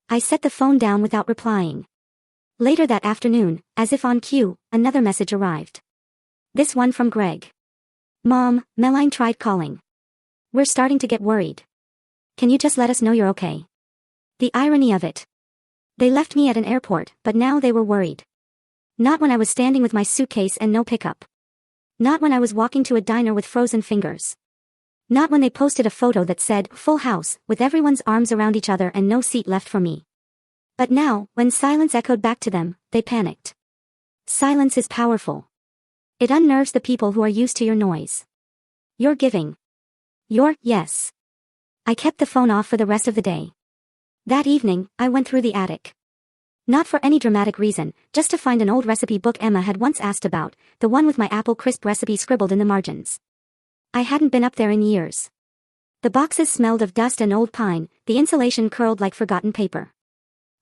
I set the phone down without replying. Later that afternoon, as if on cue, another message arrived. This one from Greg. "Mom, Meline tried calling. We're starting to get worried. Can you just let us know you're okay?" The irony of it. They left me at an airport, but now they were worried. Not when I was standing with my suitcase and no pickup. Not when I was walking to a diner with frozen fingers. Not when they posted a photo that said, "Full house," with everyone's arms around each other and no seat left for me. But now, when silence echoed back to them, they panicked. Silence is powerful. It unnerves the people who are used to your noise. Your giving. Your yes. I kept the phone off for the rest of the day. That evening, I went through the attic. Not for any dramatic reason, just to find an old recipe book Emma had once asked about, the one with my apple crisp recipe scribbled in the margins. I hadn't been up there in years. The boxes smelled of dust and old pine, the insulation curled like forgotten paper.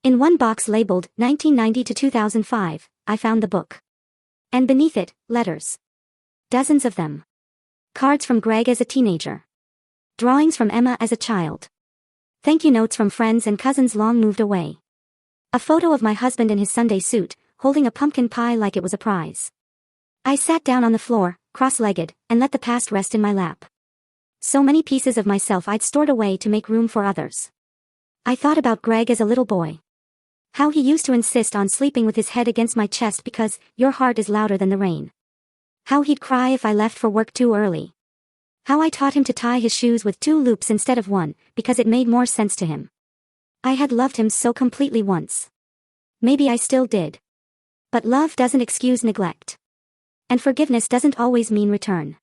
In one box labeled 1990 to 2005, I found the book. And beneath it, letters. Dozens of them. Cards from Greg as a teenager. Drawings from Emma as a child. Thank you notes from friends and cousins long moved away. A photo of my husband in his Sunday suit, holding a pumpkin pie like it was a prize. I sat down on the floor, cross-legged, and let the past rest in my lap. So many pieces of myself I'd stored away to make room for others. I thought about Greg as a little boy. How he used to insist on sleeping with his head against my chest because your heart is louder than the rain. How he'd cry if I left for work too early. How I taught him to tie his shoes with 2 loops instead of 1, because it made more sense to him. I had loved him so completely once. Maybe I still did. But love doesn't excuse neglect. And forgiveness doesn't always mean return.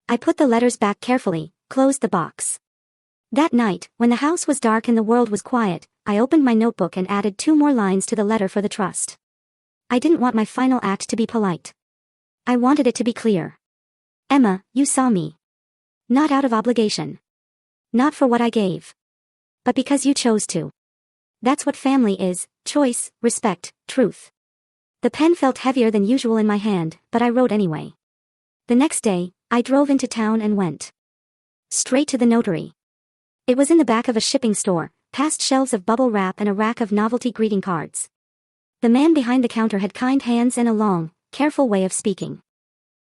I put the letters back carefully, closed the box. That night, when the house was dark and the world was quiet, I opened my notebook and added 2 more lines to the letter for the trust. I didn't want my final act to be polite. I wanted it to be clear. Emma, you saw me. Not out of obligation. Not for what I gave. But because you chose to. That's what family is, choice, respect, truth. The pen felt heavier than usual in my hand, but I wrote anyway. The next day, I drove into town and went straight to the notary. It was in the back of a shipping store, past shelves of bubble wrap and a rack of novelty greeting cards. The man behind the counter had kind hands and a long, careful way of speaking.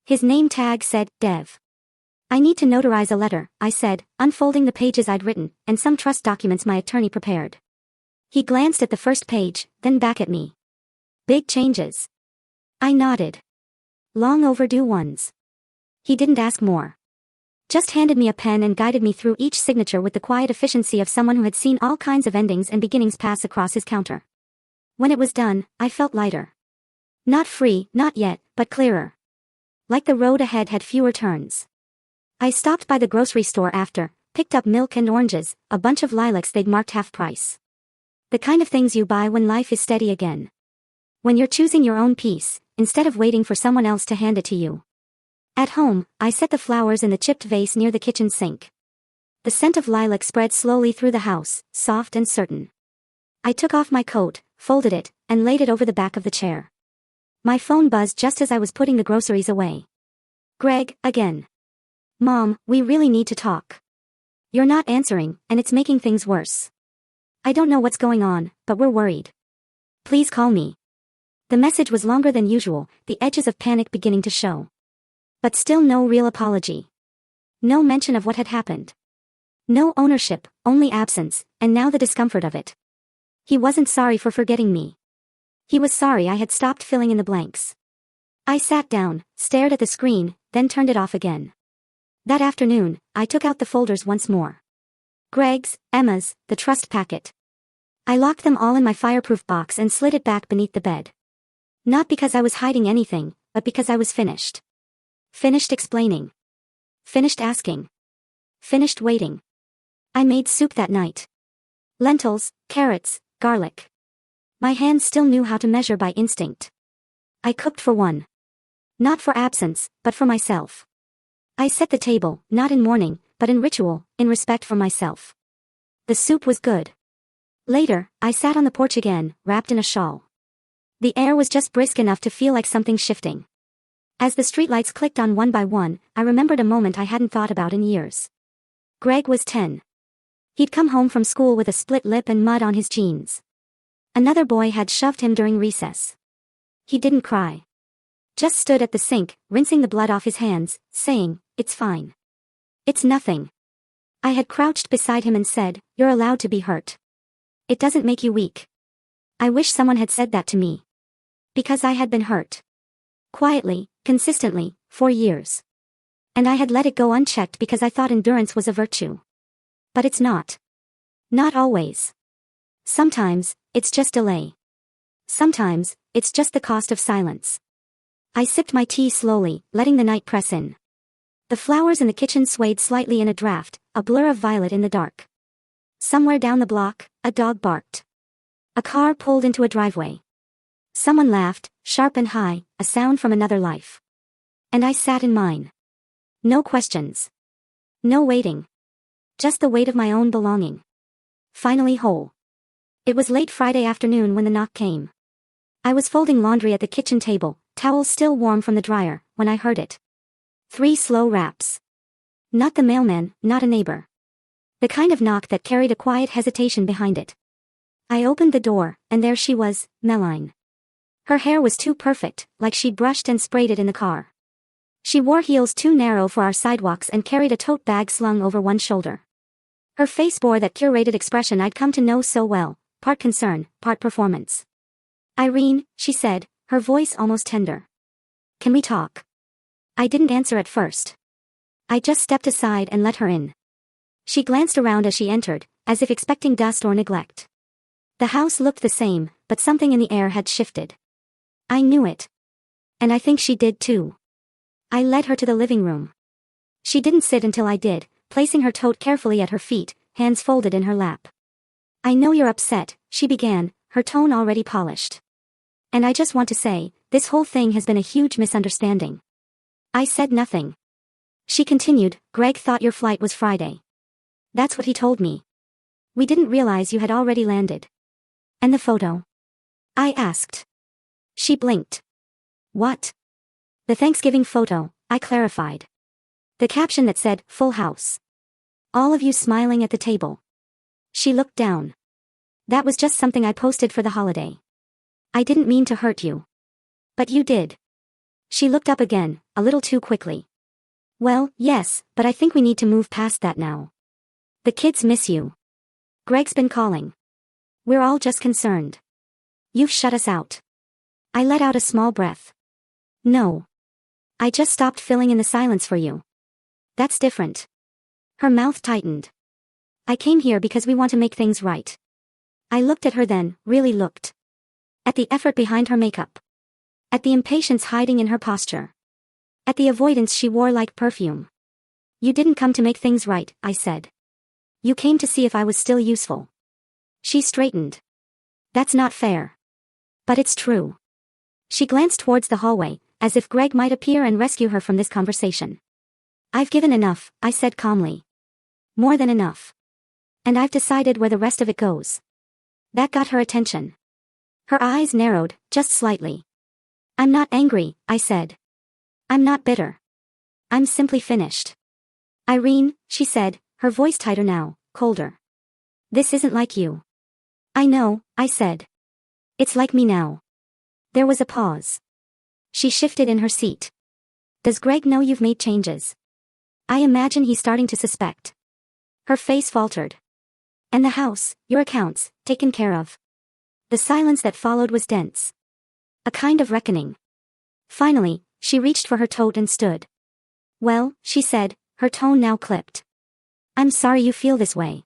His name tag said, Dev. I need to notarize a letter, I said, unfolding the pages I'd written, and some trust documents my attorney prepared. He glanced at the first page, then back at me. Big changes. I nodded. Long overdue ones. He didn't ask more. Just handed me a pen and guided me through each signature with the quiet efficiency of someone who had seen all kinds of endings and beginnings pass across his counter. When it was done, I felt lighter. Not free, not yet, but clearer. Like the road ahead had fewer turns. I stopped by the grocery store after, picked up milk and oranges, a bunch of lilacs they'd marked half price. The kind of things you buy when life is steady again. When you're choosing your own peace, instead of waiting for someone else to hand it to you. At home, I set the flowers in the chipped vase near the kitchen sink. The scent of lilac spread slowly through the house, soft and certain. I took off my coat, folded it, and laid it over the back of the chair. My phone buzzed just as I was putting the groceries away. Greg, again. Mom, we really need to talk. You're not answering, and it's making things worse. I don't know what's going on, but we're worried. Please call me. The message was longer than usual, the edges of panic beginning to show. But still no real apology. No mention of what had happened. No ownership, only absence, and now the discomfort of it. He wasn't sorry for forgetting me. He was sorry I had stopped filling in the blanks. I sat down, stared at the screen, then turned it off again. That afternoon, I took out the folders once more. Greg's, Emma's, the trust packet. I locked them all in my fireproof box and slid it back beneath the bed. Not because I was hiding anything, but because I was finished. Finished explaining. Finished asking. Finished waiting. I made soup that night. Lentils, carrots, garlic. My hands still knew how to measure by instinct. I cooked for one. Not for absence, but for myself. I set the table, not in mourning, but in ritual, in respect for myself. The soup was good. Later, I sat on the porch again, wrapped in a shawl. The air was just brisk enough to feel like something shifting. As the streetlights clicked on one by one, I remembered a moment I hadn't thought about in years. Greg was 10. He'd come home from school with a split lip and mud on his jeans. Another boy had shoved him during recess. He didn't cry. Just stood at the sink, rinsing the blood off his hands, saying, "It's fine. It's nothing." I had crouched beside him and said, "You're allowed to be hurt. It doesn't make you weak." I wish someone had said that to me. Because I had been hurt. Quietly, consistently, for years. And I had let it go unchecked because I thought endurance was a virtue. But it's not. Not always. Sometimes, it's just delay. Sometimes, it's just the cost of silence. I sipped my tea slowly, letting the night press in. The flowers in the kitchen swayed slightly in a draft, a blur of violet in the dark. Somewhere down the block, a dog barked. A car pulled into a driveway. Someone laughed, sharp and high, a sound from another life. And I sat in mine. No questions. No waiting. Just the weight of my own belonging. Finally whole. It was late Friday afternoon when the knock came. I was folding laundry at the kitchen table, towels still warm from the dryer, when I heard it. 3 slow raps. Not the mailman, not a neighbor. The kind of knock that carried a quiet hesitation behind it. I opened the door, and there she was, Meline. Her hair was too perfect, like she'd brushed and sprayed it in the car. She wore heels too narrow for our sidewalks and carried a tote bag slung over one shoulder. Her face bore that curated expression I'd come to know so well, part concern, part performance. "Irene," she said, her voice almost tender. "Can we talk?" I didn't answer at first. I just stepped aside and let her in. She glanced around as she entered, as if expecting dust or neglect. The house looked the same, but something in the air had shifted. I knew it. And I think she did too. I led her to the living room. She didn't sit until I did, placing her tote carefully at her feet, hands folded in her lap. "I know you're upset," she began, her tone already polished. "And I just want to say, this whole thing has been a huge misunderstanding." I said nothing. She continued, "Greg thought your flight was Friday. That's what he told me. We didn't realize you had already landed." "And the photo?" I asked. She blinked. "What?" "The Thanksgiving photo," I clarified. "The caption that said, 'Full House. All of you smiling at the table.'" She looked down. "That was just something I posted for the holiday. I didn't mean to hurt you. But you did." She looked up again, a little too quickly. "Well, yes, but I think we need to move past that now. The kids miss you. Greg's been calling. We're all just concerned. You've shut us out." I let out a small breath. "No. I just stopped filling in the silence for you. That's different." Her mouth tightened. "I came here because we want to make things right." I looked at her then, really looked. At the effort behind her makeup. At the impatience hiding in her posture. At the avoidance she wore like perfume. "You didn't come to make things right," I said. "You came to see if I was still useful." She straightened. "That's not fair. But it's true." She glanced towards the hallway, as if Greg might appear and rescue her from this conversation. "I've given enough," I said calmly. "More than enough. And I've decided where the rest of it goes." That got her attention. Her eyes narrowed, just slightly. "I'm not angry," I said. "I'm not bitter. I'm simply finished." "Irene," she said, her voice tighter now, colder. "This isn't like you." "I know," I said. "It's like me now." There was a pause. She shifted in her seat. "Does Greg know you've made changes?" "I imagine he's starting to suspect." Her face faltered. "And the house, your accounts, taken care of?" The silence that followed was dense. A kind of reckoning. Finally, she reached for her tote and stood. "Well," she said, her tone now clipped. "I'm sorry you feel this way."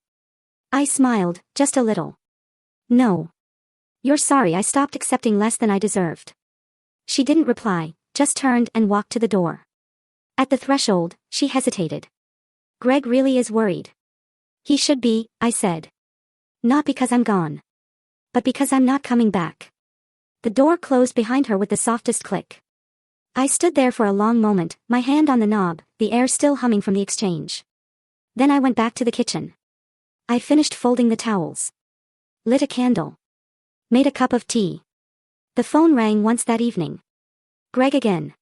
I smiled, just a little. "No. You're sorry I stopped accepting less than I deserved." She didn't reply, just turned and walked to the door. At the threshold, she hesitated. "Greg really is worried." "He should be," I said. "Not because I'm gone. But because I'm not coming back." The door closed behind her with the softest click. I stood there for a long moment, my hand on the knob, the air still humming from the exchange. Then I went back to the kitchen. I finished folding the towels. Lit a candle. Made a cup of tea. The phone rang once that evening. Greg again.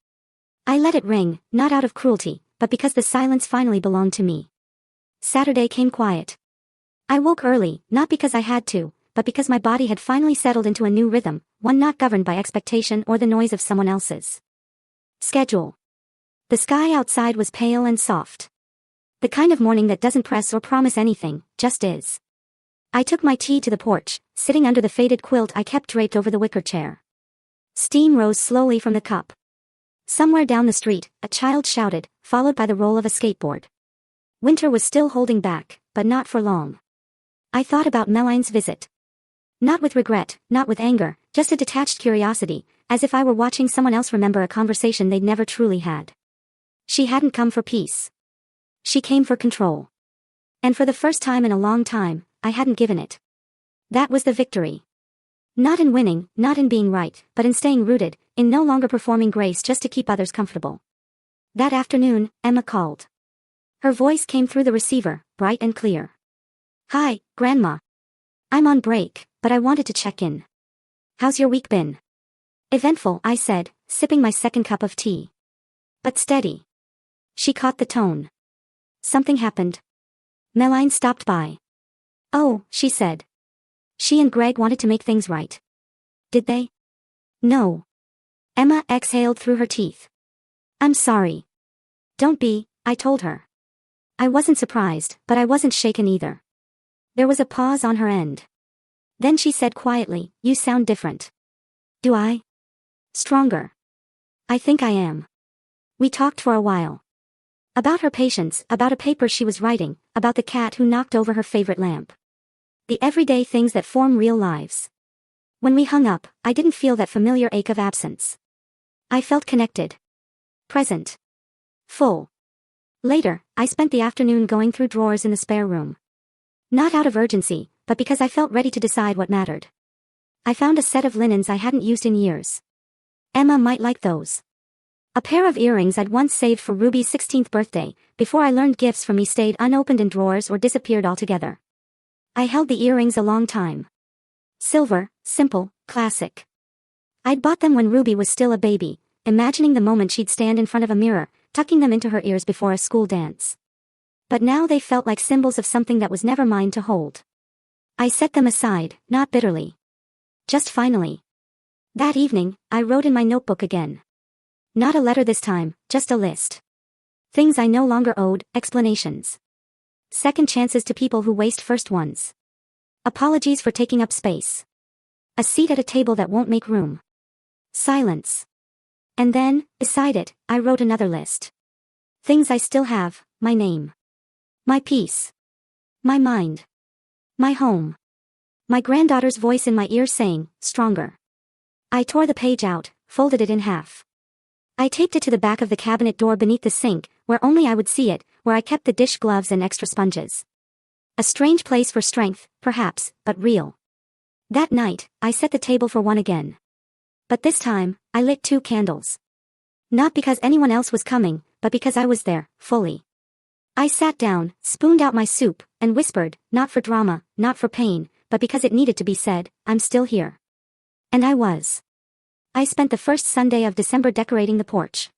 I let it ring, not out of cruelty, but because the silence finally belonged to me. Saturday came quiet. I woke early, not because I had to, but because my body had finally settled into a new rhythm, one not governed by expectation or the noise of someone else's schedule. The sky outside was pale and soft. The kind of morning that doesn't press or promise anything, just is. I took my tea to the porch, sitting under the faded quilt I kept draped over the wicker chair. Steam rose slowly from the cup. Somewhere down the street, a child shouted, followed by the roll of a skateboard. Winter was still holding back, but not for long. I thought about Meline's visit. Not with regret, not with anger, just a detached curiosity, as if I were watching someone else remember a conversation they'd never truly had. She hadn't come for peace. She came for control. And for the first time in a long time, I hadn't given it. That was the victory. Not in winning, not in being right, but in staying rooted, in no longer performing grace just to keep others comfortable. That afternoon, Emma called. Her voice came through the receiver, bright and clear. "Hi, Grandma. I'm on break, but I wanted to check in. How's your week been?" "Eventful," I said, sipping my second cup of tea. "But steady." She caught the tone. "Something happened?" Meline stopped by. "Oh," she said. "She and Greg wanted to make things right." "Did they?" "No." Emma exhaled through her teeth. "I'm sorry." "Don't be," I told her. I wasn't surprised, but I wasn't shaken either. There was a pause on her end. Then she said quietly, "You sound different." "Do I?" "Stronger." "I think I am." We talked for a while. About her patients, about a paper she was writing, about the cat who knocked over her favorite lamp. The everyday things that form real lives. When we hung up, I didn't feel that familiar ache of absence. I felt connected. Present. Full. Later, I spent the afternoon going through drawers in the spare room. Not out of urgency, but because I felt ready to decide what mattered. I found a set of linens I hadn't used in years. Emma might like those. A pair of earrings I'd once saved for Ruby's 16th birthday, before I learned gifts from me stayed unopened in drawers or disappeared altogether. I held the earrings a long time. Silver, simple, classic. I'd bought them when Ruby was still a baby, imagining the moment she'd stand in front of a mirror, tucking them into her ears before a school dance. But now they felt like symbols of something that was never mine to hold. I set them aside, not bitterly. Just finally. That evening, I wrote in my notebook again. Not a letter this time, just a list. Things I no longer owed, explanations. Second chances to people who waste first ones. Apologies for taking up space. A seat at a table that won't make room. Silence. And then, beside it, I wrote another list. Things I still have, my name. My peace. My mind. My home. My granddaughter's voice in my ear saying, "Stronger." I tore the page out, folded it in half. I taped it to the back of the cabinet door beneath the sink, where only I would see it, where I kept the dish gloves and extra sponges. A strange place for strength, perhaps, but real. That night, I set the table for one again. But this time, I lit 2 candles. Not because anyone else was coming, but because I was there, fully. I sat down, spooned out my soup, and whispered, not for drama, not for pain, but because it needed to be said, "I'm still here." And I was. I spent the first Sunday of December decorating the porch.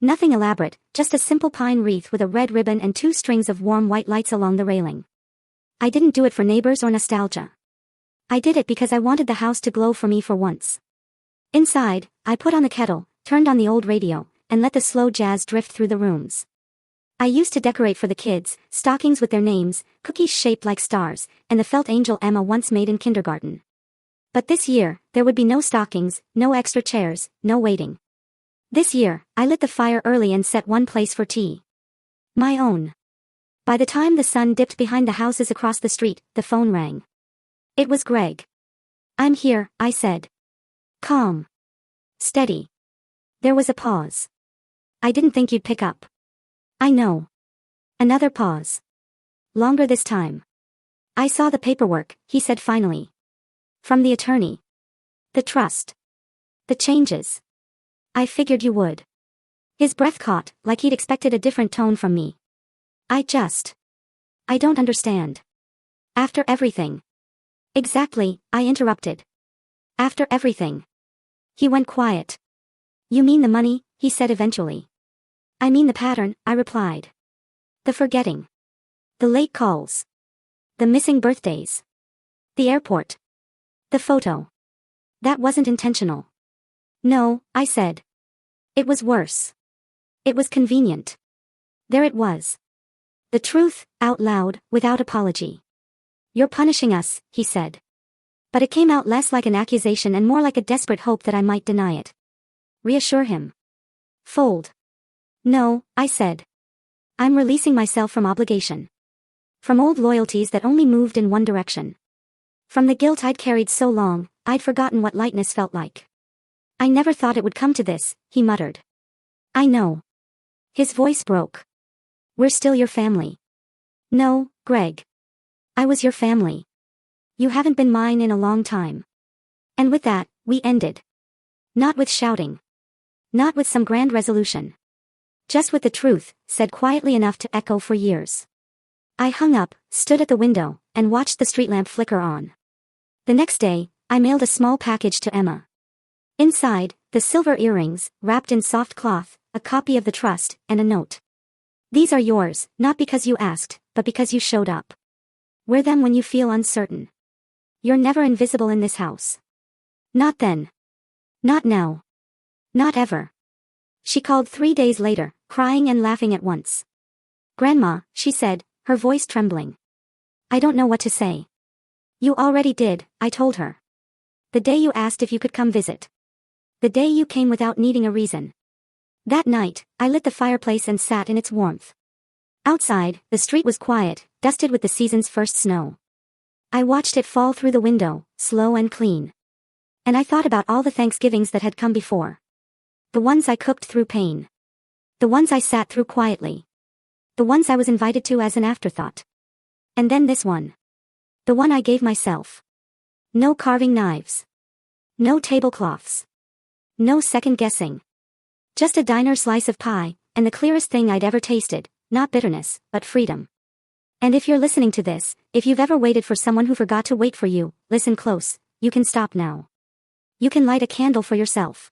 Nothing elaborate, just a simple pine wreath with a red ribbon and 2 strings of warm white lights along the railing. I didn't do it for neighbors or nostalgia. I did it because I wanted the house to glow for me for once. Inside, I put on the kettle, turned on the old radio, and let the slow jazz drift through the rooms. I used to decorate for the kids, stockings with their names, cookies shaped like stars, and the felt angel Emma once made in kindergarten. But this year, there would be no stockings, no extra chairs, no waiting. This year, I lit the fire early and set one place for tea. My own. By the time the sun dipped behind the houses across the street, the phone rang. It was Greg. "I'm here," I said. Calm. Steady. There was a pause. "I didn't think you'd pick up." "I know." Another pause. Longer this time. "I saw the paperwork," he said finally. "From the attorney. The trust. The changes. I figured you would." His breath caught, like he'd expected a different tone from me. I don't understand." "After everything." "Exactly," I interrupted. "After everything." He went quiet. "You mean the money?" he said eventually. "I mean the pattern," I replied. "The forgetting. The late calls. The missing birthdays. The airport. The photo. That wasn't intentional." "No," I said. "It was worse. It was convenient. There it was. The truth, out loud, without apology." "You're punishing us," he said. But it came out less like an accusation and more like a desperate hope that I might deny it. Reassure him. Fold. "No," I said. "I'm releasing myself from obligation. From old loyalties that only moved in one direction. From the guilt I'd carried so long, I'd forgotten what lightness felt like." "I never thought it would come to this," he muttered. "I know." His voice broke. We're still your family. No, Greg. I was your family. You haven't been mine in a long time. And with that, we ended. Not with shouting. Not with some grand resolution. Just with the truth, said quietly enough to echo for years. I hung up, stood at the window, and watched the street lamp flicker on. The next day, I mailed a small package to Emma. Inside, the silver earrings, wrapped in soft cloth, a copy of the trust, and a note. These are yours, not because you asked, but because you showed up. Wear them when you feel uncertain. You're never invisible in this house. Not then. Not now. Not ever. She called 3 days later, crying and laughing at once. Grandma, she said, her voice trembling. I don't know what to say. You already did, I told her. The day you asked if you could come visit. The day you came without needing a reason. That night, I lit the fireplace and sat in its warmth. Outside, the street was quiet, dusted with the season's first snow. I watched it fall through the window, slow and clean. And I thought about all the Thanksgivings that had come before. The ones I cooked through pain. The ones I sat through quietly. The ones I was invited to as an afterthought. And then this one. The one I gave myself. No carving knives. No tablecloths. No second guessing. Just a diner slice of pie, and the clearest thing I'd ever tasted, not bitterness, but freedom. And if you're listening to this, if you've ever waited for someone who forgot to wait for you, listen close, you can stop now. You can light a candle for yourself.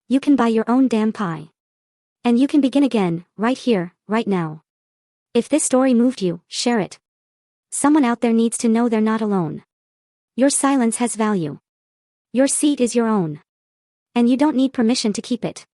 You can buy your own damn pie. And you can begin again, right here, right now. If this story moved you, share it. Someone out there needs to know they're not alone. Your silence has value. Your seat is your own. And you don't need permission to keep it.